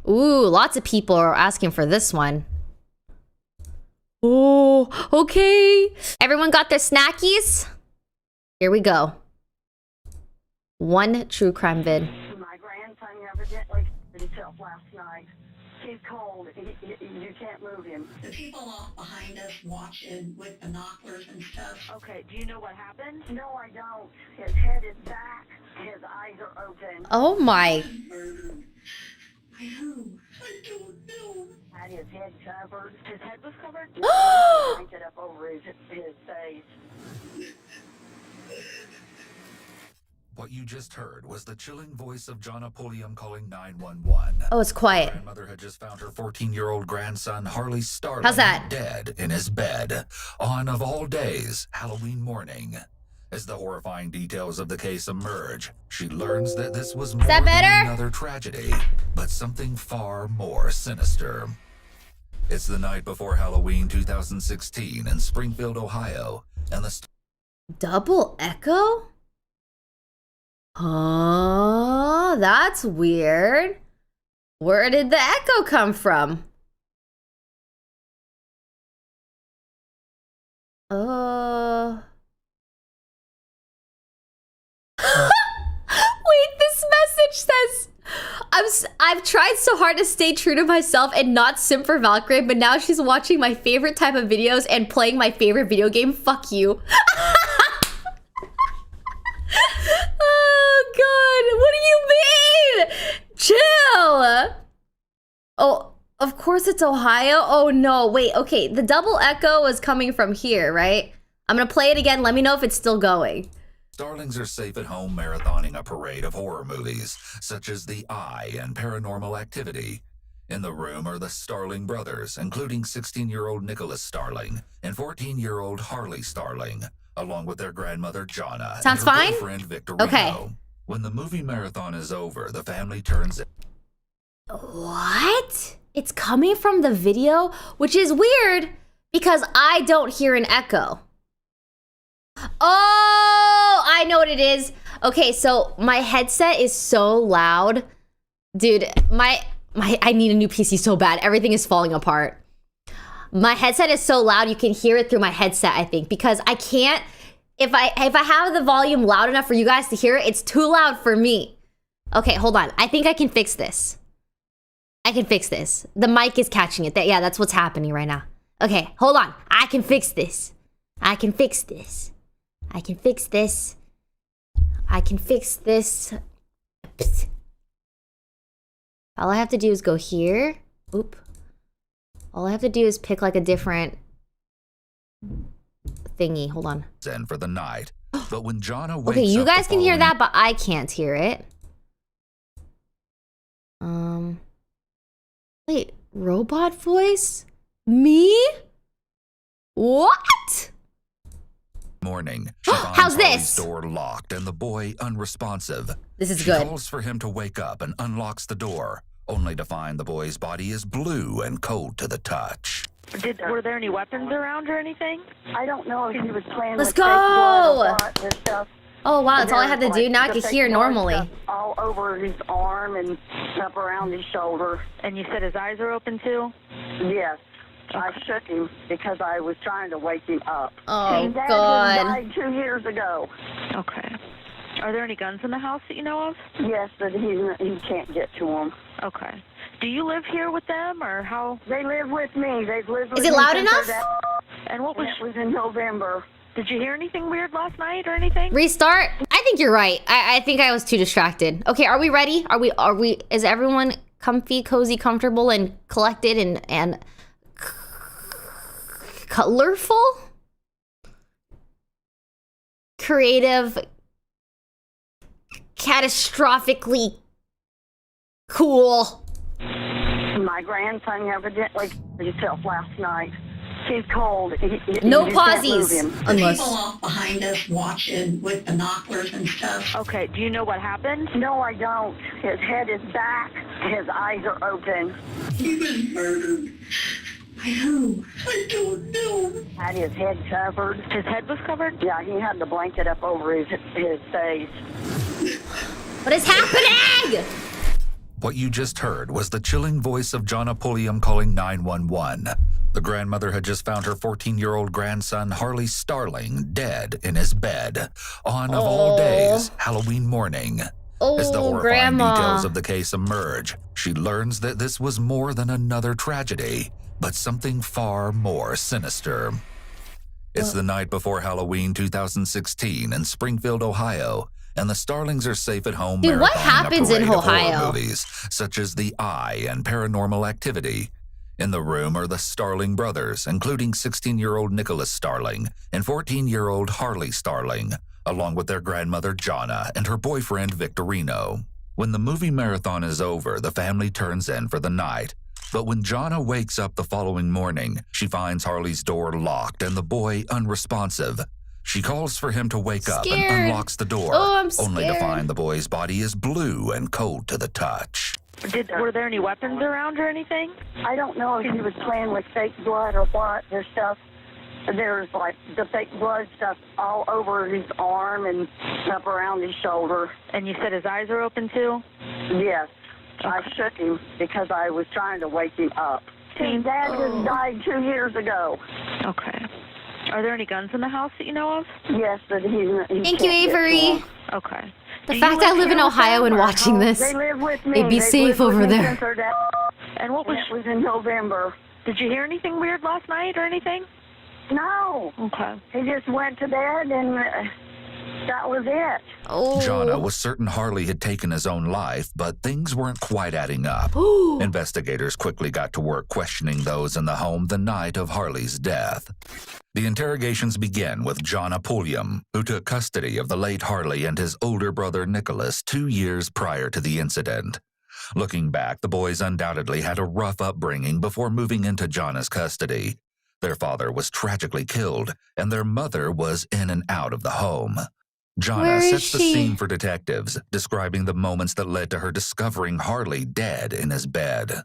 Ooh, lots of people are asking for this one. Oh, okay. Everyone got their snackies? Here we go. One true crime vid. My grandson evidently hurt himself last night. He's cold. You can't move him. The people off behind us watching with binoculars and stuff. Okay, do you know what happened? No, I don't. His head is back. His eyes are open. Oh my. Murdered. By who? I don't know. Had his head covered. His head was covered? Oh, Blanket up over his face. What you just heard was the chilling voice of John Pulliam calling 911. it's quiet. Grandmother had just found her 14-year-old grandson, Harley Starling, How's that? dead in his bed on, of all days, Halloween morning. As the horrifying details of the case emerge, she learns that this was more that better? than another tragedy, but something far more sinister. It's the night before Halloween 2016 in Springfield, Ohio, and the Double echo? Oh, that's weird. Where did the echo come from? Wait, this message says, I've tried so hard to stay true to myself and not simp for Valkyrae, but now she's watching my favorite type of videos and playing my favorite video game. Fuck you. Oh, God. What do you mean? Chill. Oh, of course it's Ohio. Oh, no. Wait, okay. The double echo is coming from here, right? I'm going to play it again. Let me know if it's still going. Starlings are safe at home marathoning a parade of horror movies, such as The Eye and Paranormal Activity. In the room are the Starling brothers, including 16-year-old Nicholas Starling and 14-year-old Harley Starling, along with their grandmother, Jonna, Sounds and her fine? boyfriend, Victorino. Okay. When the movie marathon is over, the family turns... What? It's coming from the video, which is weird because I don't hear an echo. Oh, I know what it is. Okay, so my headset is so loud. Dude, I need a new PC so bad. Everything is falling apart. My headset is so loud you can hear it through my headset, I think, because I can't, if I have the volume loud enough for you guys to hear it, it's too loud for me. Okay, hold on. I think I can fix this. I can fix this. The mic is catching it. Yeah, that's what's happening right now. Okay, hold on. I can fix this. I can fix this. I can fix this. I can fix this. Psst. All I have to do is go here. Oop. All I have to do is pick like a different thingy. Hold on. ...in for the night. But when Jonna wakes Okay, you up guys the can hear following- that, but I can't hear it. Wait, robot voice? Me? What? morning, she finds How's Harley's this? door locked and the boy unresponsive. This is She good. calls for him to wake up and unlocks the door, only to find the boy's body is blue and cold to the touch. Were there any weapons around or anything? I don't know if he was playing Let's with go! fake blood or what, this stuff. Oh wow, that's all I had to There's, do. like, Now I the can fake hear blood normally. stuff all over his arm and up around his shoulder. And you said his eyes are open too? Yes. I shook him because I was trying to wake him up. Oh, His dad God. died 2 years ago. Okay. Are there any guns in the house that you know of? Yes, but he can't get to them. Okay. Do you live here with them, or how? They live with me. They've lived with Is it me loud since enough? their dad- And what was? It was in November. Did you hear anything weird last night or anything? Restart? I think you're right. I think I was too distracted. Okay, are we ready? Are we, is everyone comfy, cozy, comfortable, and collected and colorful? Creative, catastrophically cool. My grandson evidently hurt himself last night. He's cold. No You can't move pauses. him. The Unless... people off behind us watching with binoculars and stuff. Okay. Do you know what happened? No, I don't. His head is back. His eyes are open. He was murdered. By who? I don't know. Had his head covered. His head was covered? Yeah, he had the blanket up over his face. What is happening? What you just heard was the chilling voice of Jonna Pulliam calling 911. The grandmother had just found her 14-year-old grandson, Harley Starling, dead in his bed on, of all days, Halloween morning. As the horrifying details of the case emerge, she learns that this was more than another tragedy, but something far more sinister. It's the night before Halloween 2016 in Springfield, Ohio, and the Starlings are safe at home. Dude, what marathoning happens a in parade of horror Ohio? movies such as The Eye and Paranormal Activity. In the room are the Starling brothers, including 16-year-old Nicholas Starling and 14-year-old Harley Starling, along with their grandmother Jonna and her boyfriend Victorino. When the movie marathon is over, the family turns in for the night. But when Jonna wakes up the following morning, she finds Harley's door locked and the boy unresponsive. She calls for him to wake up and unlocks the door, Oh, I'm only to scared. find the boy's body is blue and cold to the touch. Were there any weapons around or anything? I don't know if he was playing with fake blood or what. There's stuff. There's like the fake blood stuff all over his arm and up around his shoulder. And you said his eyes are open too? Yes. I shook him because I was trying to wake him up. His dad just died 2 years ago. Okay. Are there any guns in the house that you know of? Yes, but he Thank you, Avery. Okay. The Do fact you I live live in here with Ohio them, and or watching how- this, They live with me. they'd be They've safe lived with over me there. since their dad- And what and was? it was in November. Did you hear anything weird last night or anything? No. Okay. He just went to bed and that was it. Jonna was certain Harley had taken his own life, but things weren't quite adding up. Investigators quickly got to work questioning those in the home the night of Harley's death. The interrogations begin with Jonna Pulliam, who took custody of the late Harley and his older brother Nicholas 2 years prior to the incident. Looking back, the boys undoubtedly had a rough upbringing before moving into Jonna's custody. Their father was tragically killed, and their mother was in and out of the home. Jonna Where is sets the she? scene for detectives, describing the moments that led to her discovering Harley dead in his bed.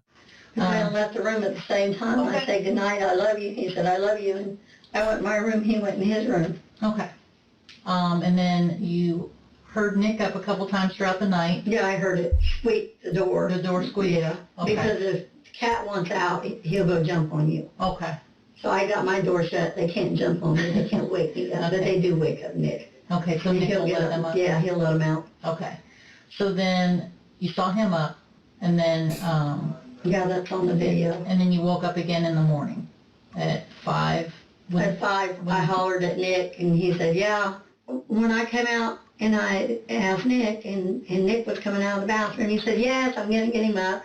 We went and left the room at the same time. I said, good night, I love you. He said, I love you. And I went in my room, he went in his room. Okay. And then you heard Nick up a couple times throughout the night. Yeah, I heard it squeak the door. The door squeaked? Yeah, Okay. because if the cat wants out, he'll go jump on you. Okay. So I got my door shut. They can't jump on me. They can't wake me up. But they do wake up Nick. Okay, so Nick He'll will get let them up? Yeah, he'll let him out. Okay. So then you saw him up, and then, Yeah, that's on the video. and then you woke up again in the morning at 5? At 5, I hollered at Nick, and he said, yeah. When I came out and I asked Nick, and Nick was coming out of the bathroom, he said, yes, I'm going to get him up.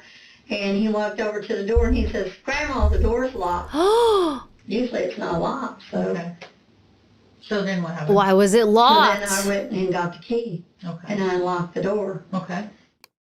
And he walked over to the door, and he says, Grandma, the door's locked. Usually it's not locked, so. Okay. So then what happened? Why was it So locked? then I went and got the key, Okay. and I unlocked the door. Okay.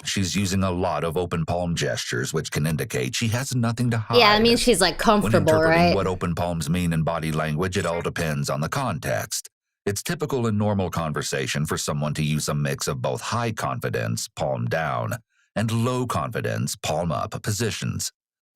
She's using a lot of open palm gestures, which can indicate she has nothing to hide. Yeah, I mean she's like When comfortable, interpreting right? what open palms mean in body language, it all depends on the context. It's typical in normal conversation for someone to use a mix of both high confidence, palm down, and low confidence, palm up positions.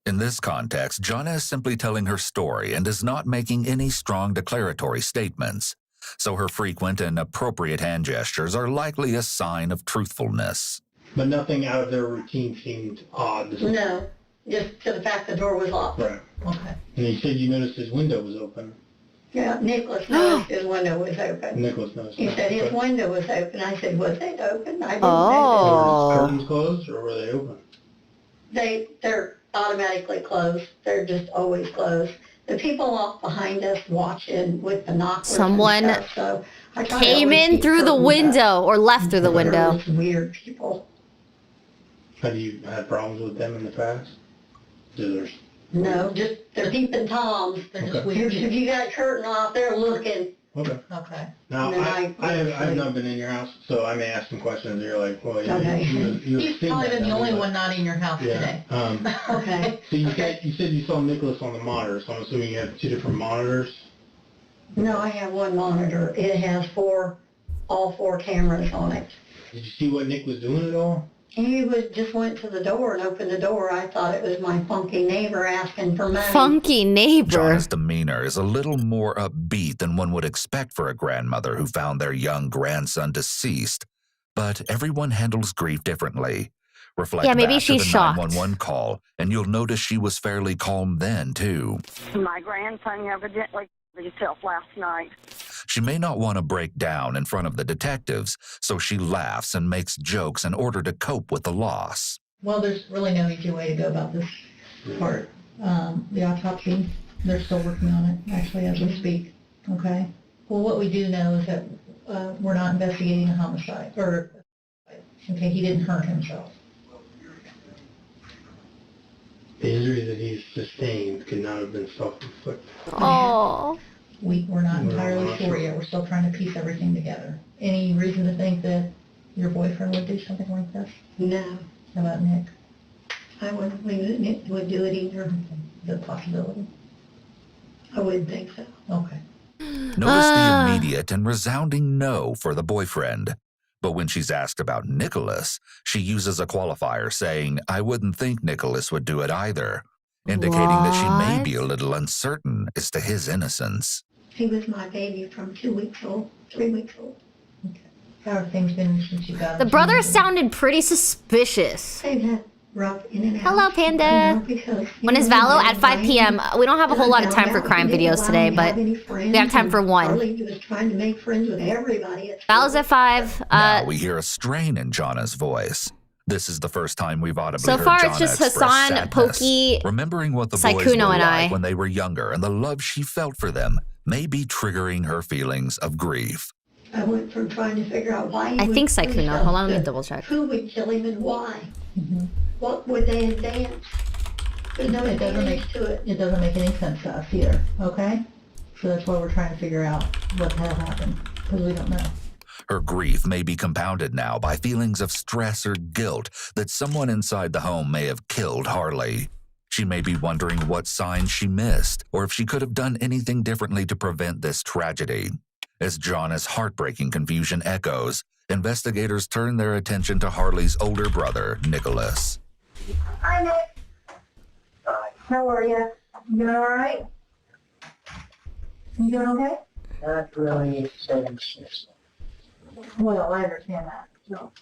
In this context, Jonna is simply telling her story and is not making any strong declaratory statements. So her frequent and appropriate hand gestures are likely a sign of truthfulness. But nothing out of their routine seemed odd. No, just to the fact the door was locked. Right. Okay. And you said you noticed his window was open. Yeah, Nicholas noticed his window was open. Nicholas noticed He that. said his But window was open. I said, was it open? I didn't were Oh. the curtains closed or were they open? They're automatically closed. They're just always closed. The people walk behind us watching with binoculars and Someone stuff, so I try to Came always in keep through the curtains up. window or left through the They're window. just weird people. Have you had problems with them in the past? There's No, just they're peeping toms. They're just Okay. weird. If you got a curtain off, they're looking. Okay. Okay. Now, And then I've not been in your house, so I may ask some questions. You're like, well, yeah, Okay. you've He's seen probably that, been the only but- one not in your house Yeah. today. Okay. So you said you saw Nicholas on the monitor, so I'm assuming you have 2 different monitors? No, I have one monitor. It has all four cameras on it. Did you see what Nick was doing at all? He just went to the door and opened the door. I thought it was my funky neighbor asking for money. Funky neighbor. Jonna's demeanor is a little more upbeat than one would expect for a grandmother who found their young grandson deceased. But everyone handles grief differently. Reflect Yeah, maybe back she's to the shocked. 911 call, and you'll notice she was fairly calm then, too. My grandson evidently killed himself last night. She may not want to break down in front of the detectives, so she laughs and makes jokes in order to cope with the loss. Well, there's really no easy way to go about this part. The autopsy, they're still working on it, actually, as we speak, okay? Well, what we do know is that we're not investigating a homicide, okay, he didn't hurt himself. The injury that he's sustained could not have been self-inflicted. Oh. We're not We're entirely not sure sure. yet. We're still trying to piece everything together. Any reason to think that your boyfriend would do something like this? No, How about Nick? I wouldn't believe that Nick would do it either. The possibility? I wouldn't think so. Okay. Notice the immediate and resounding no for the boyfriend. But when she's asked about Nicholas, she uses a qualifier saying, I wouldn't think Nicholas would do it either, indicating that she may be a little uncertain as to his innocence. He was my baby from 2 weeks old, 3 weeks old. Okay. How have things been since you got The brothers sounded pretty suspicious. They've had rough in and out. Hello, Panda. Because, When is Valo? At 5 p.m. We don't have a whole lot of time for crime videos today, but we have time for one. Harley was trying to make friends with everybody. Valo's at 5. Now we hear a strain in Jana's voice. This is the first time we've audibly So heard far, Jana it's just express Hassan, sadness, Pokey, remembering what the boys Saikuno, were and I. like when they were younger and the love she felt for them may be triggering her feelings of grief. I went from trying to figure out why he I would think kill Saikuno. himself Hold on, let me to double check. who would kill him and why. Mhm. What would they advance? There's no It doesn't advantage make to it. It doesn't make any sense to us either, okay? So that's why we're trying to figure out what the hell happened, because we don't know. Her grief may be compounded now by feelings of stress or guilt that someone inside the home may have killed Harley. She may be wondering what signs she missed, or if she could have done anything differently to prevent this tragedy. As Jana's heartbreaking confusion echoes, investigators turn their attention to Harley's older brother, Nicholas. Hi, Nick. How are you? You doing all right? You doing okay? Not really senseless. Well, I understand that. So.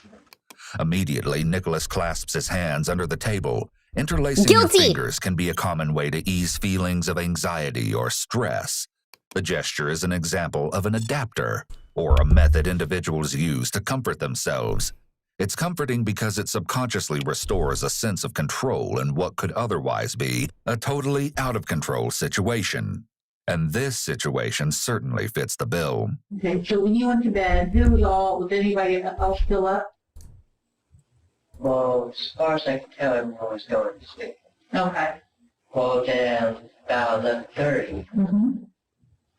Immediately, Nicholas clasps his hands under the table. Interlacing Guilty. your fingers can be a common way to ease feelings of anxiety or stress. The gesture is an example of an adapter, or a method individuals use to comfort themselves. It's comforting because it subconsciously restores a sense of control in what could otherwise be a totally out-of-control situation. And this situation certainly fits the bill. Okay, so when you went to bed, was anybody else still up? Well, as far as I can tell, everyone was going to sleep. Okay. Well, then about 11:30, Mm-hmm.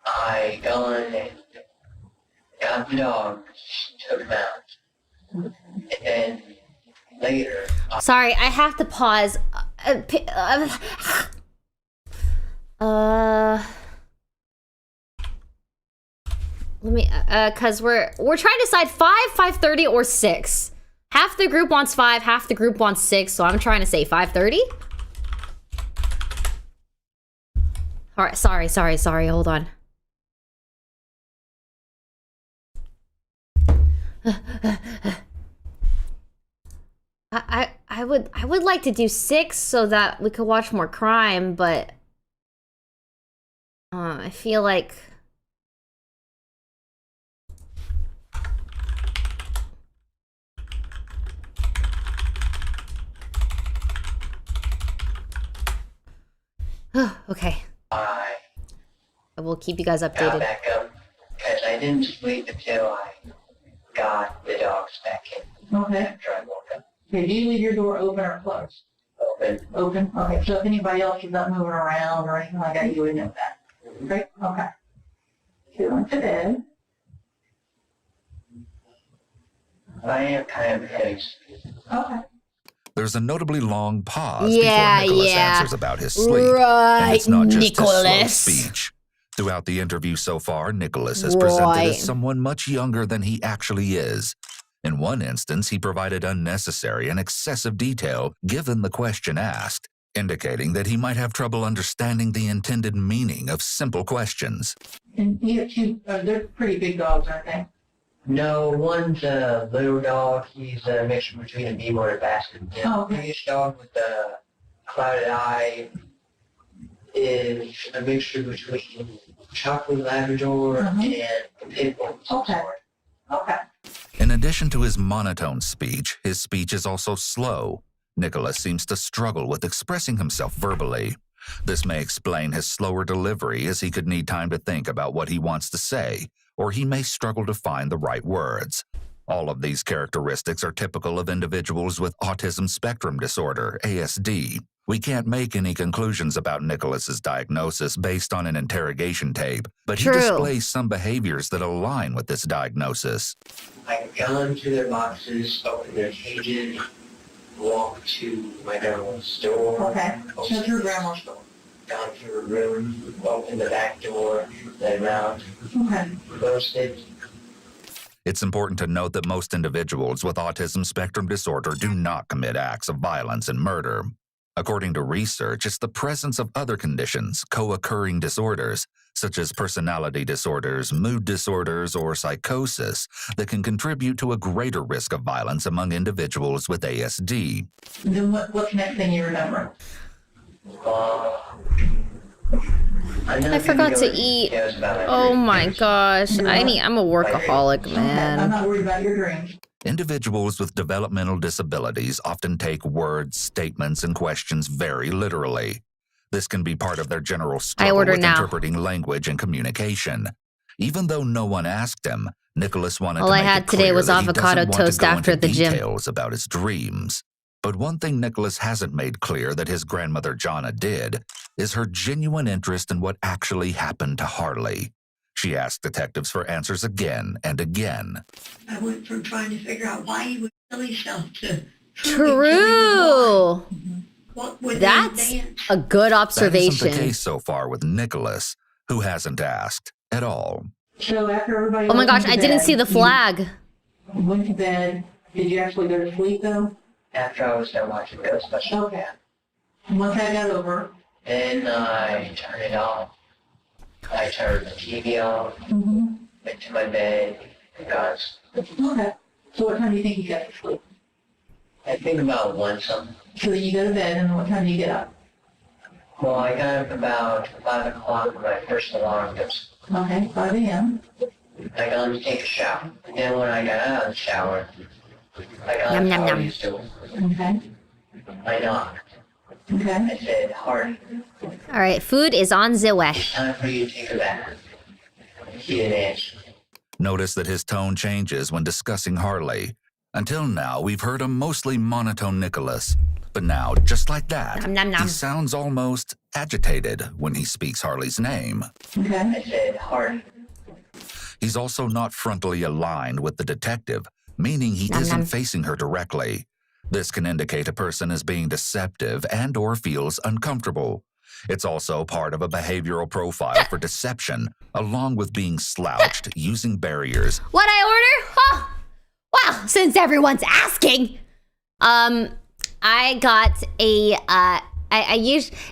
I gone and got the dogs, took them out. And then later, Sorry, I have to pause. Let me, cause we're trying to decide 5, 5:30, or 6. Half the group wants 5, half the group wants 6, so I'm trying to say 5:30. All right, sorry, hold on. I would like to do 6 so that we could watch more crime, but I feel like okay. I I will keep you guys got updated. back up because I didn't sleep until I got the dogs back in. Okay. After I woke up. Okay, do you leave your door open or closed? Open. Open? Okay, so if anybody else is not moving around or anything like that, you would know that. Right? Okay. So you went to bed. I am kind of heavy. Okay. There's a notably long pause Yeah, before Nicholas yeah. answers about his sleep. Right, And it's not just his slow Nicholas. speech. Throughout the interview so far, Nicholas is presented Right. as someone much younger than he actually is. In one instance, he provided unnecessary and excessive detail given the question asked, indicating that he might have trouble understanding the intended meaning of simple questions. And you have two, they're pretty big dogs, aren't they? No, one's a little dog. He's a mixture between a beagle and a basset. The Oh, okay. biggest dog with the clouded eye is a mixture between chocolate Labrador and a pit bull. Okay. Okay. In addition to his monotone speech, his speech is also slow. Nicholas seems to struggle with expressing himself verbally. This may explain his slower delivery, as he could need time to think about what he wants to say, or he may struggle to find the right words. All of these characteristics are typical of individuals with autism spectrum disorder, ASD. We can't make any conclusions about Nicholas's diagnosis based on an interrogation tape, but he True. displays some behaviors that align with this diagnosis. I've gone to their boxes, opened their cages, walked to my grandma's store. Okay. So through grandma's store. Gone to her room, opened the back door, let him out, Okay. closed it. It's important to note that most individuals with autism spectrum disorder do not commit acts of violence and murder. According to research, it's the presence of other conditions, co-occurring disorders, such as personality disorders, mood disorders, or psychosis, that can contribute to a greater risk of violence among individuals with ASD. And then what's the next thing you remember? I forgot to eat. Oh my gosh. I'm a workaholic, I'm man. not worried about your dreams. Individuals with developmental disabilities often take words, statements, and questions very literally. This can be part of their general struggle order with now. interpreting language and communication. Even though no one asked him, Nicholas wanted All to I make had it today clear was that he avocado doesn't want to toast go after into the gym. details about his dreams. But one thing Nicholas hasn't made clear that his grandmother Jonna did is her genuine interest in what actually happened to Harley. She asked detectives for answers again and again. I went from trying to figure out why he would kill himself to True. what would That's they dance? a good That isn't observation. the case so far with Nicholas, who hasn't asked at all. So after everybody Oh my went gosh, to I didn't bed, see the flag. You went to bed. Did you actually go to sleep though? After I was done watching Ghostbusters. Okay. And once that got over, Then I turned it off. I turned the TV off, went to my bed, and got, okay. So what time do you think you got to sleep? I think about 1 something. So then you go to bed, and then what time do you get up? Well, I got up about 5 o'clock when my first alarm goes. Okay, 5 a.m. I got to take a shower. And then when I got out of the shower, I got Yum, yum, how I yum. used to. Okay. I knocked. Okay. I said, Hardy, All right, food is on the way. it's time for you to take a bath. He didn't answer. Notice that his tone changes when discussing Harley. Until now, we've heard a mostly monotone Nicholas. But now, just like that, Nom, nom, nom. he sounds almost agitated when he speaks Harley's name. Okay. I said, Hardy, He's also not frontally aligned with the detective, meaning he Nom, isn't nom. facing her directly. This can indicate a person is being deceptive and or feels uncomfortable. It's also part of a behavioral profile for deception, along with being slouched, using barriers, What I order? Oh, well, since everyone's asking, I got a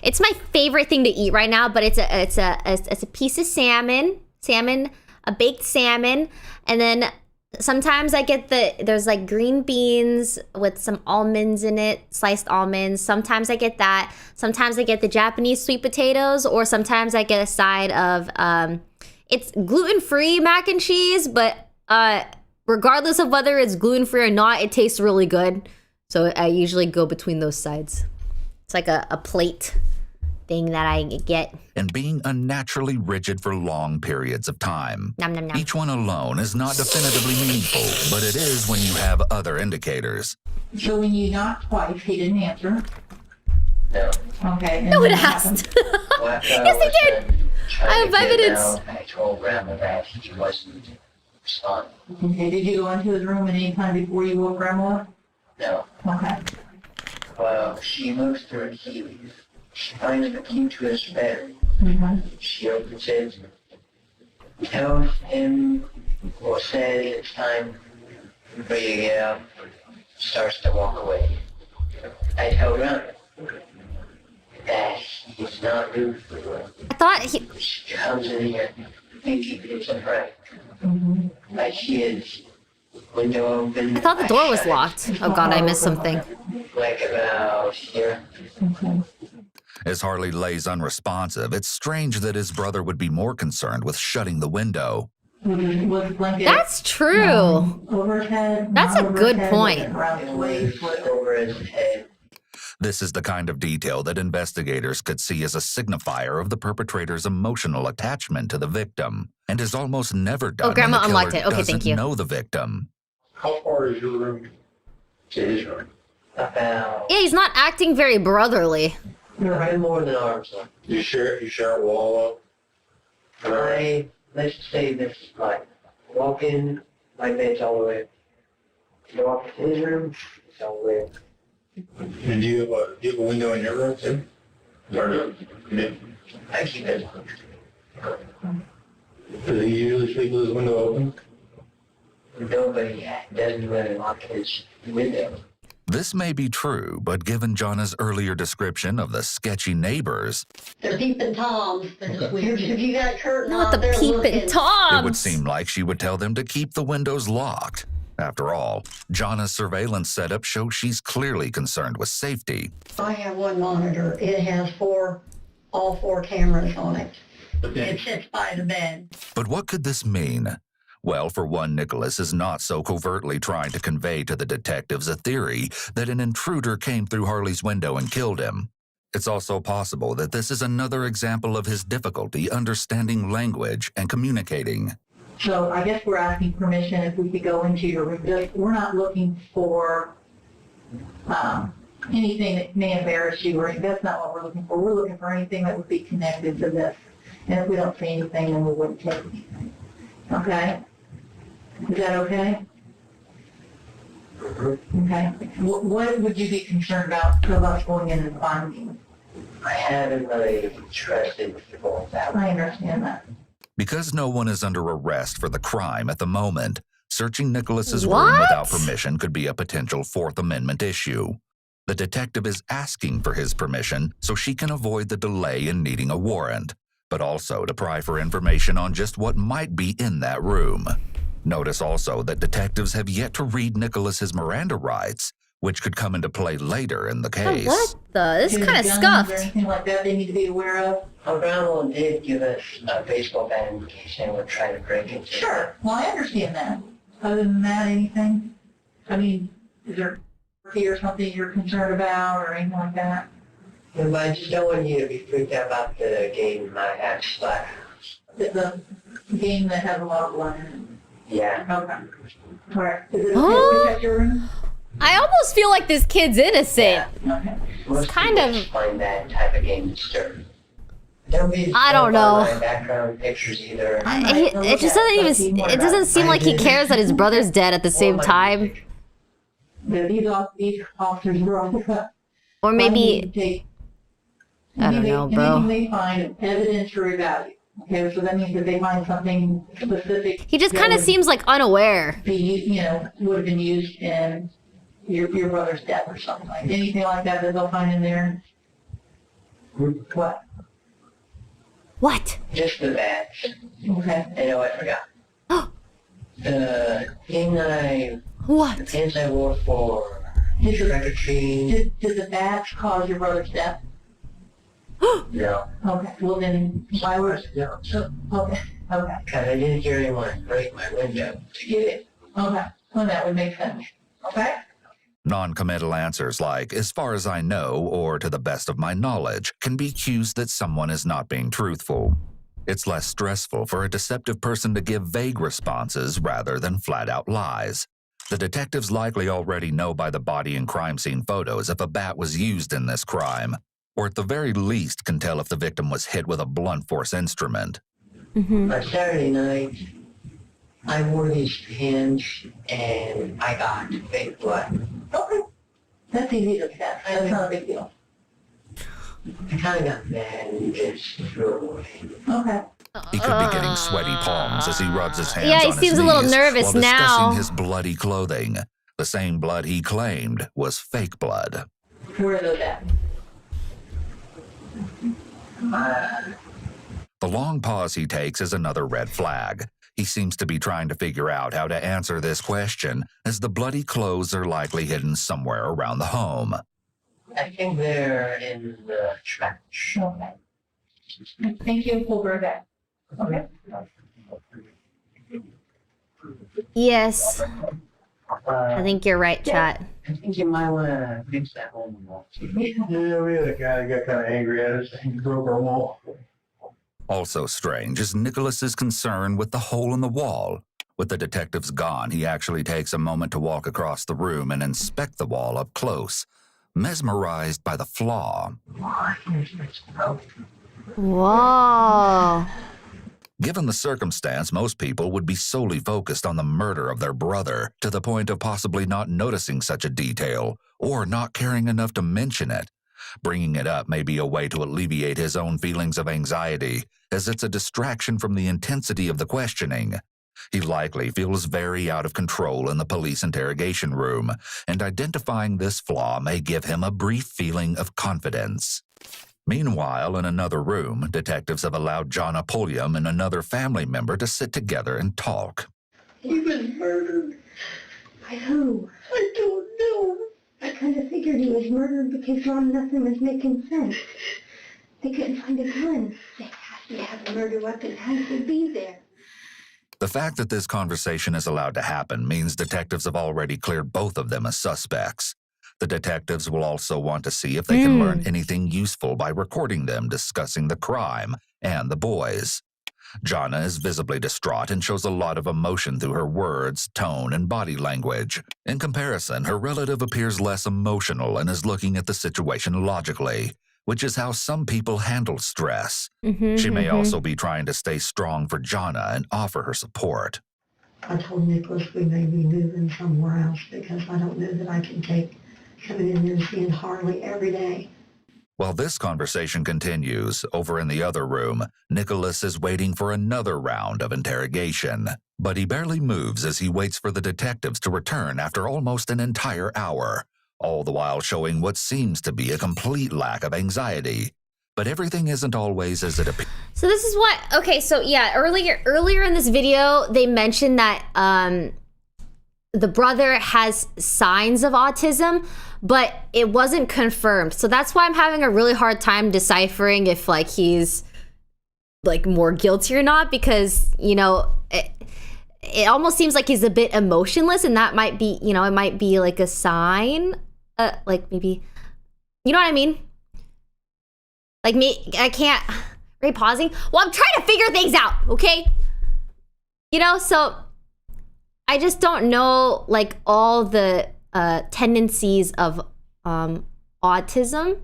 it's my favorite thing to eat right now, but it's a piece of salmon, a baked salmon, and then sometimes I get there's like green beans with some almonds in it, sliced almonds. Sometimes I get that. Sometimes I get the Japanese sweet potatoes, or sometimes I get a side of it's gluten-free mac and cheese, but regardless of whether it's gluten-free or not, it tastes really good. So I usually go between those sides. It's like a plate thing that I get. and being unnaturally rigid for long periods of time. Nom, nom, nom. Each one alone is not definitively meaningful, but it is when you have other indicators. So when you knocked twice, he didn't answer. no. Okay. And No, it then what asked. Well, after Yes, was I did. done trying I have to get evidence. down, I told Grandma that he wasn't responding. happened? Okay. Did you go into his room at any time before you woke grandma up? No. Okay. Well, she moves through a key. She finds the key to his bedroom. She opens it, tells him, or says it's time for you to get up, starts to walk away. I tell Grandma that he's not rude for her. I thought he. She comes in here thinking it's a prank. Like she is window open. I thought the door was locked. Oh god, I missed something. Like about here. As Harley lays unresponsive, it's strange that his brother would be more concerned with shutting the window. Was the blanket That's true. over his head? That's not a over good his head, point. was it around his waist? Was it- Over his head. This is the kind of detail that investigators could see as a signifier of the perpetrator's emotional attachment to the victim, and is almost never done Grandma when the killer unlocked it. Okay, doesn't thank you. know the victim. How far is your room to his room? About Yeah, he's not acting very brotherly. right more than arms length. You share a wall up? Let's say this, like, walk in, my bed's all the way. Walk to his room, it's all the way. And do you have a window in your room too? Or no? I keep it. Does he usually sleep with his window open? Nobody doesn't really lock his window. This may be true, but given Jonna's earlier description of the sketchy neighbors, They're peeping toms. They're just weird. If you got a curtain Not out the there peeping looking, it would toms. seem like she would tell them to keep the windows locked. After all, Jonna's surveillance setup shows she's clearly concerned with safety. I have one monitor. It has all four cameras on it. It sits by the bed. But what could this mean? Well, for one, Nicholas is not so covertly trying to convey to the detectives a theory that an intruder came through Harley's window and killed him. It's also possible that this is another example of his difficulty understanding language and communicating. So I guess we're asking permission if we could go into your room. We're not looking for anything that may embarrass you, or that's not what we're looking for. We're looking for anything that would be connected to this. And if we don't see anything, then we wouldn't take anything. Okay? Is that okay? Okay. What would you be concerned about going in and finding? I haven't really trusted people that way. I understand that. Because no one is under arrest for the crime at the moment, searching Nicholas's room What? without permission could be a potential Fourth Amendment issue. The detective is asking for his permission so she can avoid the delay in needing a warrant, but also to pry for information on just what might be in that room. Notice also that detectives have yet to read Nicholas's Miranda rights, which could come into play later in the case. What the? This is Any kind of guns scuffed. or anything like that they need to be aware of? Our grandma did give us a baseball bat in case anyone tried to break it. Sure. Well, I understand that. Other than that, anything? I mean, is there or something you're concerned about or anything like that? Yeah, but I just don't want you to be freaked out about the game in my house. The game that has a lot of blood in it. Yeah. Okay. All right. Is it okay Huh? if we check your room? I almost feel like this kid's innocent. Okay. Most kind people of- find that type of game disturbing. Don't be I don't disturbed by know. my background pictures either. It just doesn't even. It doesn't seem like he cares that his brother's dead at the same time. Yeah, these officers were on the Or maybe I don't know, bro. Anything they find evidence for evaluate. Okay, so that means that they find something specific. he just that kind of would seems like unaware. be, would have been used in your brother's death or something like anything like that they'll find in there. What? What? Just the bats. Okay. I know I forgot. The thing that the What? pants I wore for Did trick or treating. did the bats cause your brother's death? No. Okay. Well then, why was No. okay? Okay. Because I didn't hear anyone break my window to get it. Okay. Well, that would make sense. Okay. Non-committal answers like, as far as I know, or to the best of my knowledge, can be cues that someone is not being truthful. It's less stressful for a deceptive person to give vague responses rather than flat-out lies. The detectives likely already know by the body and crime scene photos if a bat was used in this crime, or at the very least can tell if the victim was hit with a blunt force instrument. On Saturday night, I wore these pants and I got fake blood. Okay. That's easy to test. That's not a big deal. I kind of got mad and just threw it away. Okay. He could be getting sweaty palms as he rubs his hands Yeah, he on his seems a little knees nervous while discussing now. his bloody clothing. The same blood he claimed was fake blood. Where are those at? The long pause he takes is another red flag. He seems to be trying to figure out how to answer this question, as the bloody clothes are likely hidden somewhere around the home. I think they're in the trash. Okay. Thank you, over that. Okay. Yes. I think you're right, chat. I think you might want to fix that home wall. Yeah, we had a guy that got kind of angry at us and he broke our wall. Also strange is Nicholas's concern with the hole in the wall. With the detectives gone, he actually takes a moment to walk across the room and inspect the wall up close, mesmerized by the flaw. Whoa. Given the circumstance, most people would be solely focused on the murder of their brother, to the point of possibly not noticing such a detail, or not caring enough to mention it. Bringing it up may be a way to alleviate his own feelings of anxiety, as it's a distraction from the intensity of the questioning. He likely feels very out of control in the police interrogation room, and identifying this flaw may give him a brief feeling of confidence. Meanwhile, in another room, detectives have allowed Jonna Pulliam and another family member to sit together and talk. He was murdered. By who? I don't know. I kind of figured he was murdered because Mom, nothing was making sense. They couldn't find a gun. They have to have a murder weapon. How could it be there? The fact that this conversation is allowed to happen means detectives have already cleared both of them as suspects. The detectives will also want to see if they can learn anything useful by recording them discussing the crime and the boys. Jonna is visibly distraught and shows a lot of emotion through her words, tone, and body language. In comparison, her relative appears less emotional and is looking at the situation logically, which is how some people handle stress. She may also be trying to stay strong for Jonna and offer her support. I told Nicholas we may be moving somewhere else because I don't know that I can take coming in there and seeing Harley every day. While this conversation continues, over in the other room, Nicholas is waiting for another round of interrogation. But he barely moves as he waits for the detectives to return after almost an entire hour, all the while showing what seems to be a complete lack of anxiety. But everything isn't always as it appears. So this is what, okay, so yeah, earlier in this video, they mentioned that the brother has signs of autism, but it wasn't confirmed. So that's why I'm having a really hard time deciphering if like he's like more guilty or not, because, you know, it almost seems like he's a bit emotionless, and that might be, you know, it might be like a sign, like maybe, you know what I mean? Like me, I can't, are you pausing? Well, I'm trying to figure things out, okay? You know, so I just don't know like all the tendencies of autism.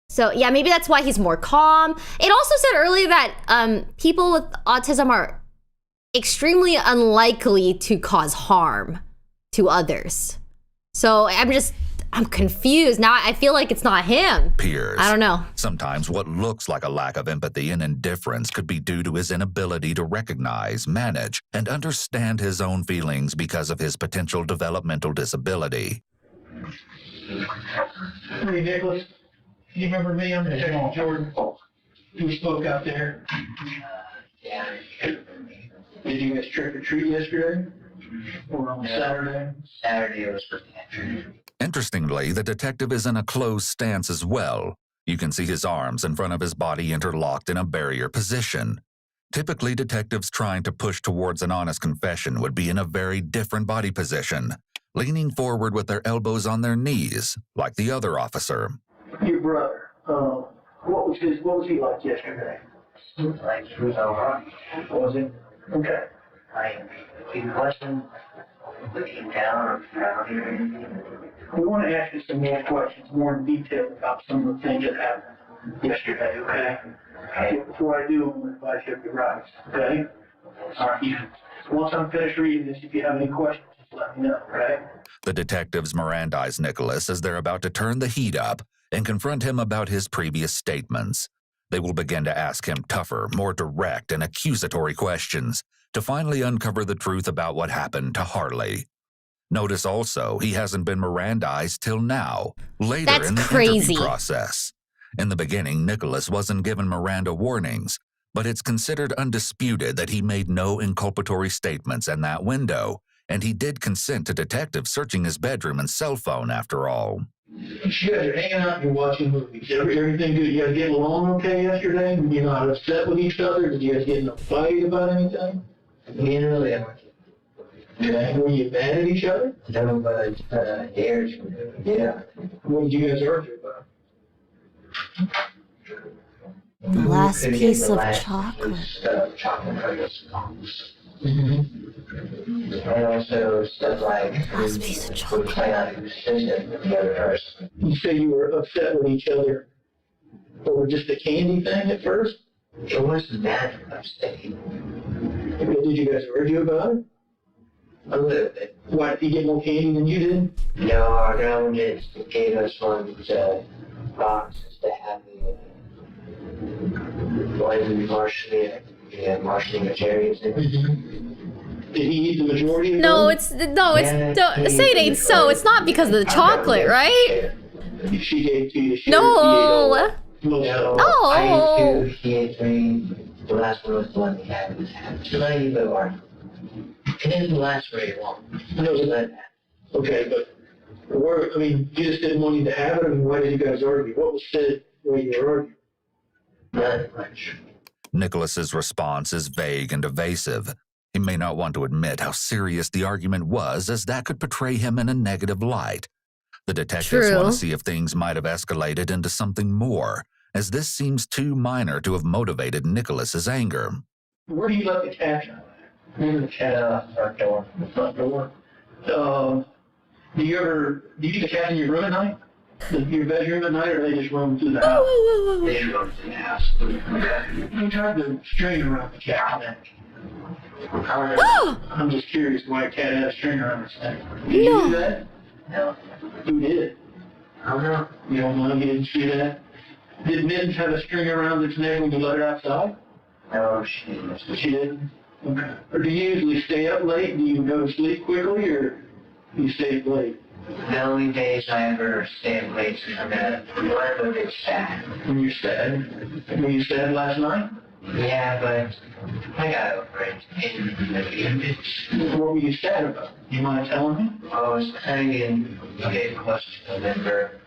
So yeah, maybe that's why he's more calm. It also said earlier that people with autism are extremely unlikely to cause harm to others. So I'm confused. Now I feel like it's not him. I don't know. Sometimes what looks like a lack of empathy and indifference could be due to his inability to recognize, manage, and understand his own feelings because of his potential developmental disability. Hey, Nicholas. You remember me? I'm Detective Jordan. We spoke out there. Yeah. Did you guys trick or treat yesterday? Or on Saturday? Saturday was for the Interestingly, the detective is in a closed stance as well. You can see his arms in front of his body interlocked in a barrier position. Typically, detectives trying to push towards an honest confession would be in a very different body position, leaning forward with their elbows on their knees, like the other officer. Your brother, what was he like yesterday? Like he was alright. Was he? Okay. He wasn't looking down or frowning. We want to ask you some more questions, more in detail about some of the things that happened yesterday, okay? Okay. Before I do, I'm going to advise you of your rights, okay? All right. Once I'm finished reading this, if you have any questions, just let me know, okay? The detectives Mirandize Nicholas as they're about to turn the heat up and confront him about his previous statements. They will begin to ask him tougher, more direct, and accusatory questions to finally uncover the truth about what happened to Harley. Notice also he hasn't been Mirandized till now, later That's in the crazy. interview process. In the beginning, Nicholas wasn't given Miranda warnings, But it's considered undisputed that he made no inculpatory statements in that window, and he did consent to detectives searching his bedroom and cell phone after all. You guys are hanging out, you're watching movies. Everything good? You guys getting along okay yesterday? You're not upset with each other? Did you guys get in a fight about anything? We didn't really argue. Okay. Were you mad at each other? No, but dares. Yeah. What did you guys argue about? The last Couldn't piece get the of last chocolate. piece of chocolate cookies. Mm-hmm. And also stuff like Last piece of we chocolate. plan on consistent with the other person. You say you were upset with each other over just the candy thing at first? It wasn't that upsetting. Did you guys argue about it? A little bit. Why, did he get more candy than you did? No, our government gave us one of those boxes to have the marshalling materials in. Did he eat the majority of No, it? say it ain't so. It's not because of the chocolate, right? She gave to you. No. No, Oh. I ate 2, he ate 3. The last one was the one we had. It's not even a bar. It didn't last very long. Okay, but you just didn't want him to have it. I mean, why did you guys argue? What was said when you were arguing? Not much. Nicholas's response is vague and evasive. He may not want to admit how serious the argument was, as that could portray him in a negative light. The detectives True. want to see if things might have escalated into something more, as this seems too minor to have motivated Nicholas's anger. Where do you let the cat out? Leave the cat out the front door. The front door. Do you keep the cat in your room at night? Your bedroom at night, or they just roam through the house? They just run through the house. You tried to string around the cat neck. I'm just curious why a cat had a string around its neck. Did you do that? No. Who did it? I don't know. You don't know, you didn't see that? Did Mittens have a string around its neck when you let it outside? No, she didn't. She didn't? Okay. Or do you usually stay up late? Do you go to sleep quickly, or do you stay up late? The only days I ever stay up late is when I'm a bit sad. When you're sad? Were you sad last night? Yeah, but I got over it. What were you sad about? You mind telling me? I was getting close to November,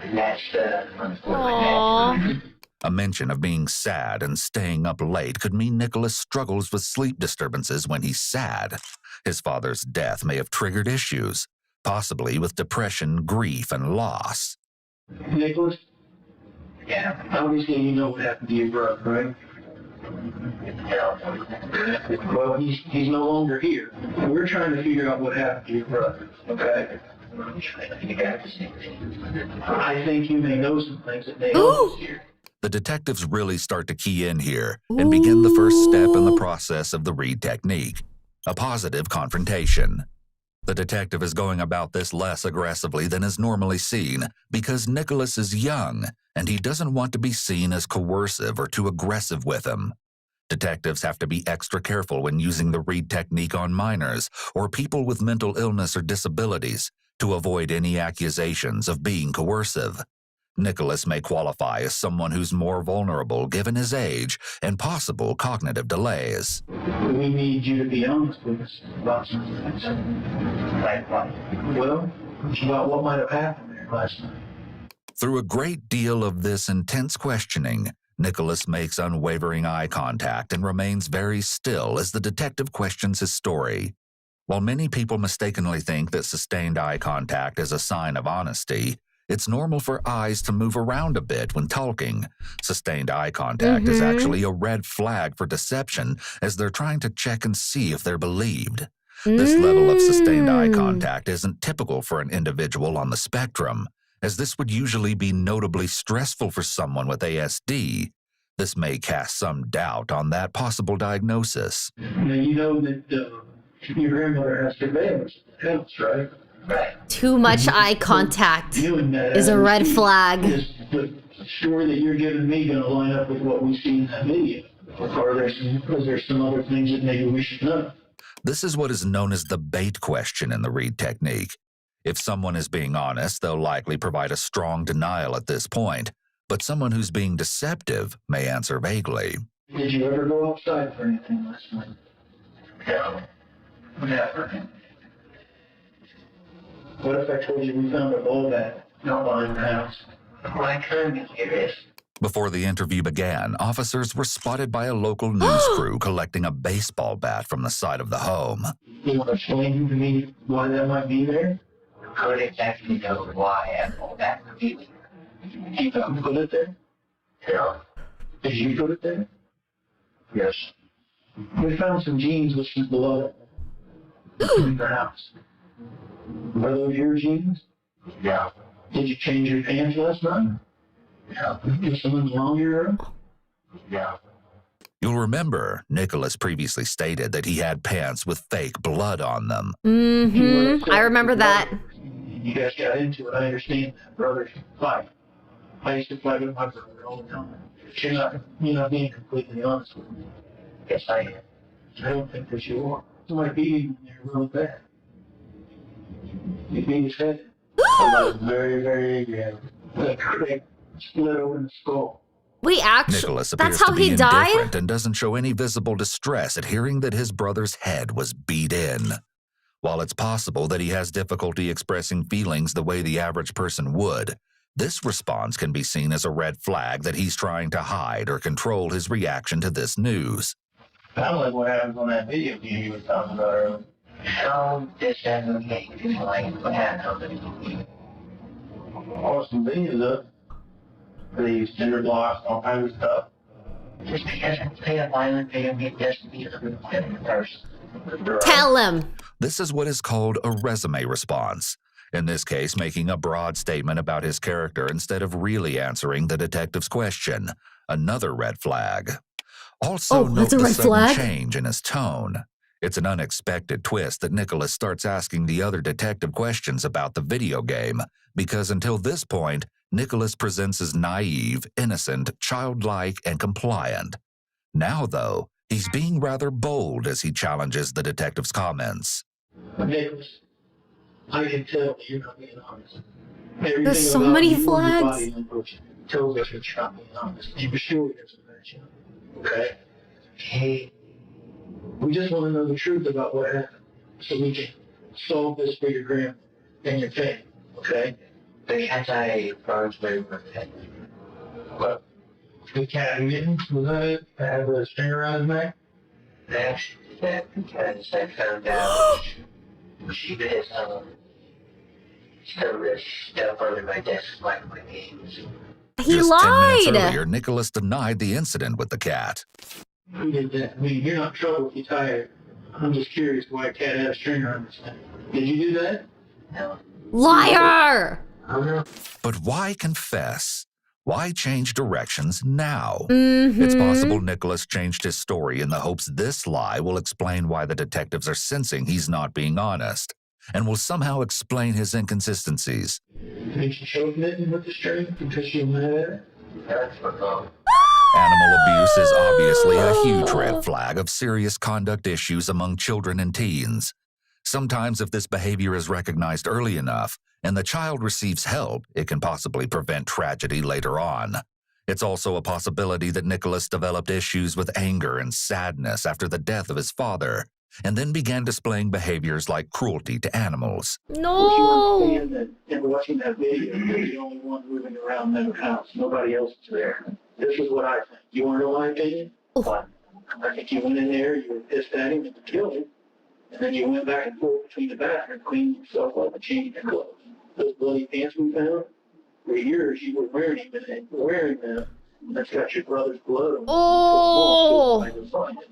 and that's the month where my neck. A mention of being sad and staying up late could mean Nicholas struggles with sleep disturbances when he's sad. His father's death may have triggered issues, possibly with depression, grief, and loss. Nicholas? Yeah. Obviously you know what happened to your brother, right? Yeah. Well, he's no longer here. We're trying to figure out what happened to your brother, okay? I'm trying to figure out the same thing. I think you may know some things that may help us here. The detectives really start to key in here and begin the first step in the process of the Reed technique, a positive confrontation. The detective is going about this less aggressively than is normally seen because Nicholas is young and he doesn't want to be seen as coercive or too aggressive with him. Detectives have to be extra careful when using the Reed technique on minors or people with mental illness or disabilities to avoid any accusations of being coercive. Nicholas may qualify as someone who's more vulnerable given his age and possible cognitive delays. We need you to be honest with us about some things. Like what? Well, about what might have happened there last night. Through a great deal of this intense questioning, Nicholas makes unwavering eye contact and remains very still as the detective questions his story. While many people mistakenly think that sustained eye contact is a sign of honesty, it's normal for eyes to move around a bit when talking. Sustained eye contact is actually a red flag for deception, as they're trying to check and see if they're believed. This level of sustained eye contact isn't typical for an individual on the spectrum, as this would usually be notably stressful for someone with ASD. This may cast some doubt on that possible diagnosis. Now, you know that your grandmother has surveillance at the house, right? Right. Too much eye contact Doing that is a red flag. Is the story that you're giving me going to line up with what we see in that video? Or is there some other things that maybe we should know? This is what is known as the bait question in the Reed technique. If someone is being honest, they'll likely provide a strong denial at this point, but someone who's being deceptive may answer vaguely. Did you ever go outside for anything last night? No. Never. What if I told you we found a ball bat not behind the house? Why can't you hear this? Before the interview began, officers were spotted by a local news crew collecting a baseball bat from the side of the home. You want to explain to me why that might be there? I don't exactly know why I pulled that would be. You put it there? No. Did you put it there? Yes. We found some jeans with some blood in the house. Are those your jeans? No. Did you change your pants last night? No. Is someone wrong here? No. You'll remember, Nicholas previously stated that he had pants with fake blood on them. I remember that. You guys got into it. I understand that. Brothers fight. I used to fight with my brother all the time. You're not being completely honest with me. Yes, I am. I don't think that you are. Somebody beat him in there real bad. He beat his head. I was very, very angry at him. They split open the skull. Wait, actually, Nicholas appears that's how to be he died? indifferent and doesn't show any visible distress at hearing that his brother's head was beat in. While it's possible that he has difficulty expressing feelings the way the average person would, this response can be seen as a red flag that he's trying to hide or control his reaction to this news. Kind of like what happens on that video game you were talking about earlier. How does that make you like what happened on the video? Awesome videos up. They use cinder blocks, all kinds of stuff. Just because I play a violent video game doesn't mean I'm a good person. Tell him. This is what is called a resume response. In this case, making a broad statement about his character instead of really answering the detective's question. Another red flag. Also, note that's a the red sudden flag? change in his tone. It's an unexpected twist that Nicholas starts asking the other detective questions about the video game, because until this point, Nicholas presents as naive, innocent, childlike, and compliant. Now, though, he's being rather bold as he challenges the detective's comments. Nicholas, I can tell you're not being honest. Everything There's so about many you and your flags. body language tells us that you're not being honest. You sure it doesn't match up. Okay? Hey, We just want to know the truth about what happened so we can solve this for your grandma and your family. Okay? because I burned my head. What? The cat mittens, was that it? That had the string around his neck? That's that because I found out she did some of this stuff under my desk like my games. He Just 10 minutes lied. earlier, Nicholas denied the incident with the cat. Who did that? I mean, you're not in trouble if you tie it. I'm just curious why a cat had a string around his neck. Did you do that? No. Liar. I don't know. But why confess? Why change directions now? Mm-hmm. It's possible Nicholas changed his story in the hopes this lie will explain why the detectives are sensing he's not being honest, and will somehow explain his inconsistencies. Did you choke Mitten with the string because you mad at it? That's for wrong. Animal abuse is obviously a huge red flag of serious conduct issues among children and teens. Sometimes if this behavior is recognized early enough and the child receives help, it can possibly prevent tragedy later on. It's also a possibility that Nicholas developed issues with anger and sadness after the death of his father, and then began displaying behaviors like cruelty to animals. But you No. understand that in watching that video, you're the only one moving around that house. Nobody else is there. This is what I think. You want to know my opinion? What? I think you went in there, you were pissed at him and you killed him, and then you went back and forth between the bathroom, cleaned yourself up and changed your clothes. Those bloody pants we found were yours. You were wearing them. That's got your brother's blood on them. Oh. I can find it.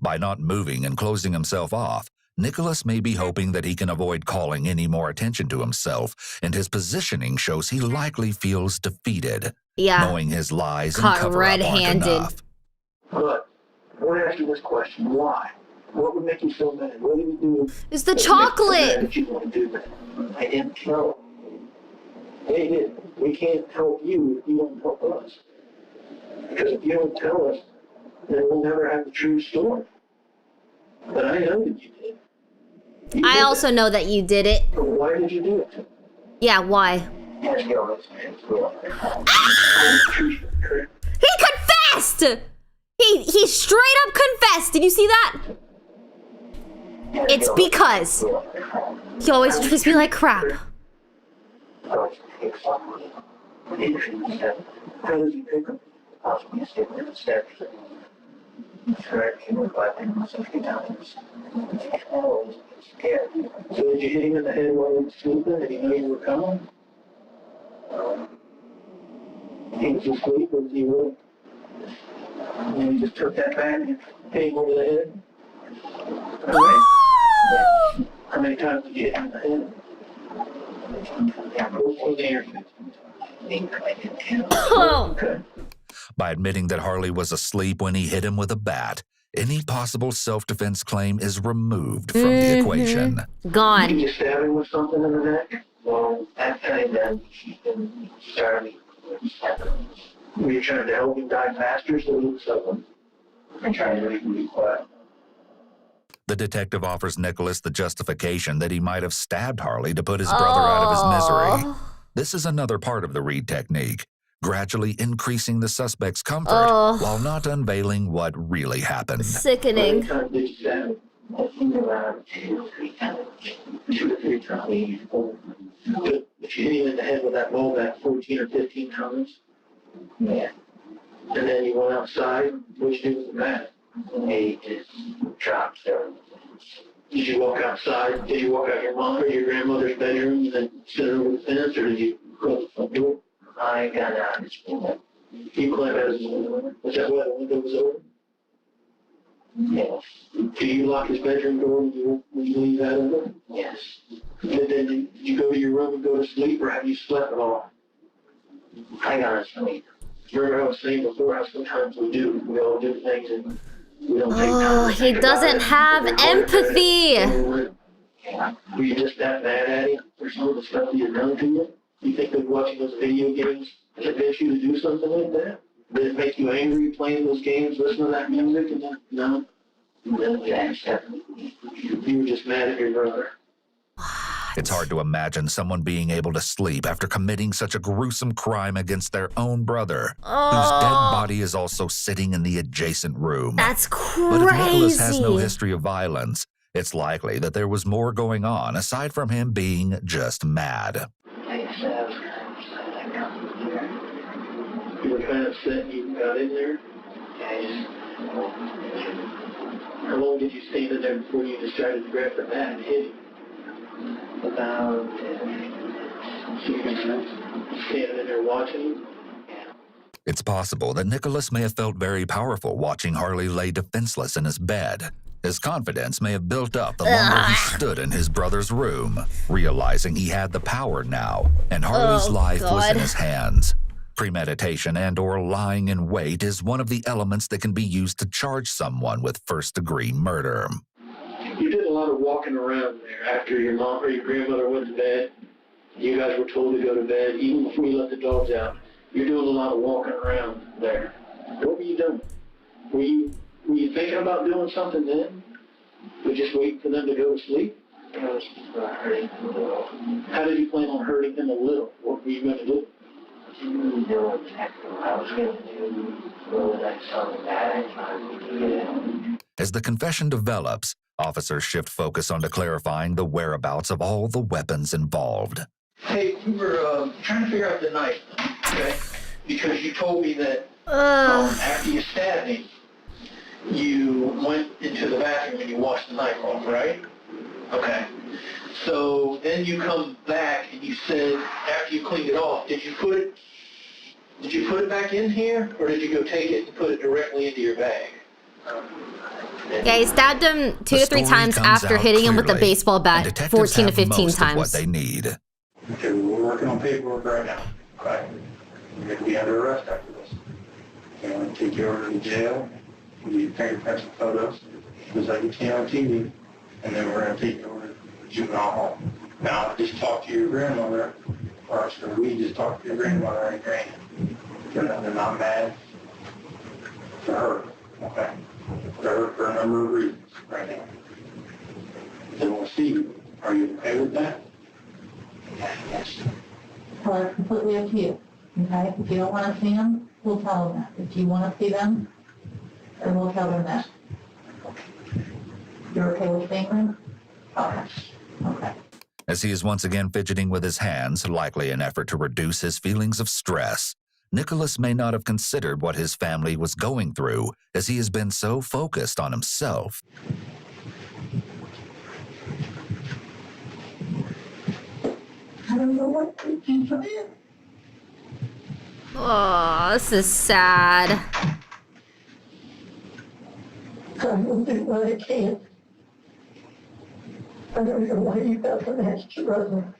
By not moving and closing himself off, Nicholas may be hoping that he can avoid calling any more attention to himself, and his positioning shows he likely feels defeated, Yeah. knowing his lies and Caught cover-up aren't red-handed. enough. But I want to ask you this question. Why? What would make you so mad? What did you do? It's the that makes you mad chocolate. that you want to do that? I didn't tell. They did. We can't help you if you don't help us. Because if you don't tell us, then we'll never have the true story. But I know that you did. You I did also know that you did it. that. But why did you do it? Yeah, why? Yes, go, it's man. He confessed! He straight up confessed. Did you see that? It's because he always treats me like crap. How does he pick up? Possibly sitting in the steps. Correct. He went by him a few times. Scared. So did you hit him in the head while he was sleeping? Did he know you were coming? He was asleep, or was he awake? And you just took that back and hit him over the head? Alright. Yeah. How many times did you hit him in the head? Okay. By admitting that Harley was asleep when he hit him with a bat, any possible self-defense claim is removed from the equation. Gone. Did you stab him with something in the neck? Well, that time then he started. Were you trying to help him die faster so he was suffering? I'm trying to make him be quiet. The detective offers Nicholas the justification that he might have stabbed Harley to put his brother out of his misery. This is another part of the Reed technique, gradually increasing the suspect's comfort while not unveiling what really happened. Sickening. How many times did you stab him? I think around 2 or 3 times. 2 or 3 times. But if you hit him in the head with that ball bat 14 or 15 times, yeah. And then you went outside, what'd you do with the bat? He just dropped there. Did you walk outside? Did you walk out your mom or your grandmother's bedroom and then sit over the fence, or did you close the front door? I got out his window. You climbed out his window? Was that why the window was open? Yes. Did you lock his bedroom door when you leave that open? Yes. And then did you go to your room and go to sleep, or have you slept at all? I got to sleep. Remember I was saying before how sometimes we all do things and we don't take time. He doesn't have empathy. Were you just that mad at him for some of the stuff he had done to you? You think that watching those video games convinced you to do something like that? Did it make you angry playing those games, listening to that music, and then, no? You were just mad at your brother. It's hard to imagine someone being able to sleep after committing such a gruesome crime against their own brother, whose dead body is also sitting in the adjacent room. That's crazy. But if Nicholas has no history of violence, it's likely that there was more going on aside from him being just mad. You were kind of upset you got in there? How long did you stand in there before you decided to grab the bat and hit him? About 6 minutes. Standing in there watching him? It's possible that Nicholas may have felt very powerful watching Harley lay defenseless in his bed. His confidence may have built up the longer he stood in his brother's room, realizing he had the power now, and Harley's life was in his hands. Premeditation and/or lying in wait is one of the elements that can be used to charge someone with first-degree murder. You did a lot of walking around there after your mom or your grandmother went to bed. You guys were told to go to bed, even before you let the dogs out. You're doing a lot of walking around there. What were you doing? Were you thinking about doing something then? Or just waiting for them to go to sleep? I was hurting him a little. How did you plan on hurting him a little? What were you going to do? I didn't know exactly what I was going to do. Well, I saw the bag, I As the confession develops, officers shift focus onto clarifying the whereabouts of all the weapons involved. Hey, we were trying to figure out the knife, okay? Because you told me that after you stabbed me, you went into the bathroom and you washed the knife off, right? Okay. So then you come back and you said after you cleaned it off, did you put it back in here, or did you go take it and put it directly into your bag? Yeah, he stabbed him 2 to 3 times after hitting him with a baseball bat 14 to 15 times. What they need. Okay, we're working on paperwork right now. Okay. You're going to be under arrest after this. We're going to take you over to the jail, give you fingerprints and photos, just like you can on TV, and then we're going to take you over to the juvenile hall. Now, just talk to your grandmother, or should we just talk to your grandmother and granny? They're not mad for her, okay? For a number of reasons right now. They want to see you. Are you okay with that? Yes. Well, it's completely up to you, okay? If you don't want to see them, we'll tell them that. If you want to see them, And we'll tell them that. You're okay with staying room? Okay. Okay. As he is once again fidgeting with his hands, likely an effort to reduce his feelings of stress, Nicholas may not have considered what his family was going through, as he has been so focused on himself. I don't know what to do for you. Oh, this is sad. I will do what I can. I don't know why you got an extra brother.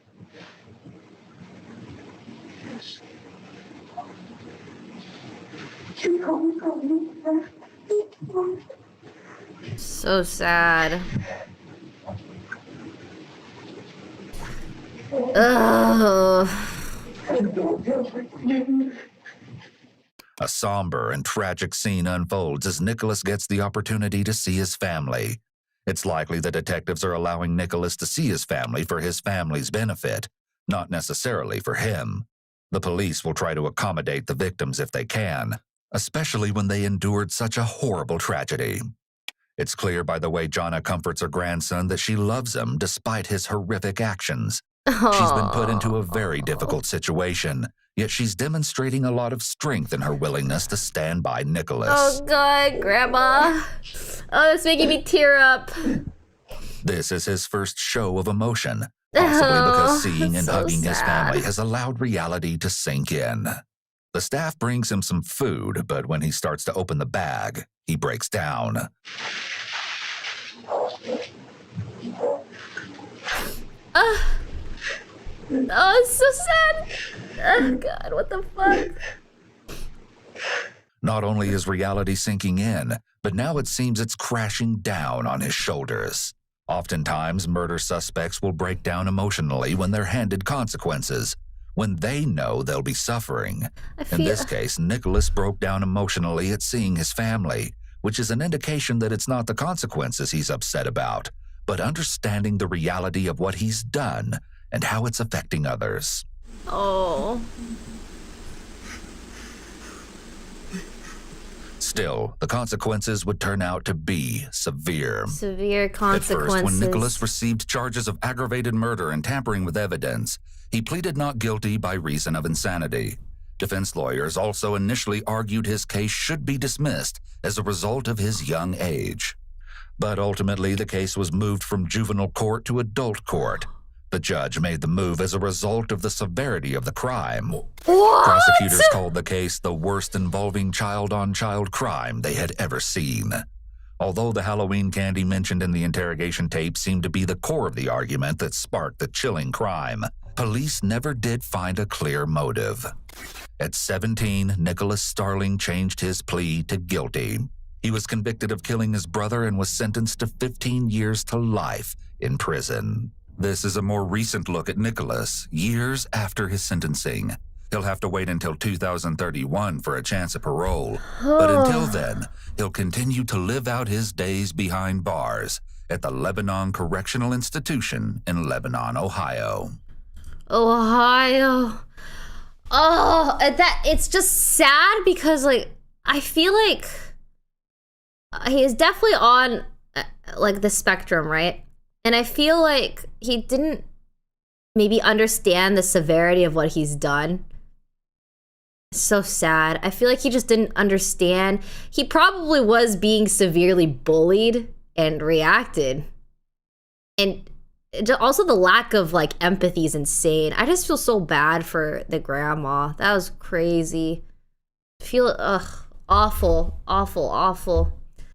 You call me. So sad. Ugh. A somber and tragic scene unfolds as Nicholas gets the opportunity to see his family. It's likely the detectives are allowing Nicholas to see his family for his family's benefit, not necessarily for him. The police will try to accommodate the victims if they can, especially when they endured such a horrible tragedy. It's clear by the way Jonna comforts her grandson that she loves him despite his horrific actions. She's been put into a very difficult situation, yet she's demonstrating a lot of strength in her willingness to stand by Nicholas. Oh God, Grandma. Oh, it's making me tear up. This is his first show of emotion, possibly because seeing and so hugging his sad. family has allowed reality to sink in. The staff brings him some food, but when he starts to open the bag, he breaks down. Oh, it's so sad. Oh God, what the fuck? Not only is reality sinking in, but now it seems it's crashing down on his shoulders. Oftentimes, murder suspects will break down emotionally when they're handed consequences, when they know they'll be suffering. In this case, Nicholas broke down emotionally at seeing his family, which is an indication that it's not the consequences he's upset about, but understanding the reality of what he's done and how it's affecting others. Oh. Still, the consequences would turn out to be severe. Severe consequences. At first, when Nicholas received charges of aggravated murder and tampering with evidence, he pleaded not guilty by reason of insanity. Defense lawyers also initially argued his case should be dismissed as a result of his young age. But ultimately, the case was moved from juvenile court to adult court. The judge made the move as a result of the severity of the crime. What? Prosecutors called the case the worst involving child-on-child crime they had ever seen. Although the Halloween candy mentioned in the interrogation tape seemed to be the core of the argument that sparked the chilling crime, police never did find a clear motive. At 17, Nicholas Starling changed his plea to guilty. He was convicted of killing his brother and was sentenced to 15 years to life in prison. This is a more recent look at Nicholas, years after his sentencing. He'll have to wait until 2031 for a chance at parole. But until then, he'll continue to live out his days behind bars at the Lebanon Correctional Institution in Lebanon, Ohio. Ohio. Oh, it's just sad because, like, I feel like he is definitely on, like, the spectrum, right? And I feel like he didn't maybe understand the severity of what he's done. It's so sad. I feel like he just didn't understand. He probably was being severely bullied and reacted. And also the lack of, like, empathy is insane. I just feel so bad for the grandma. That was crazy. Awful, awful, awful.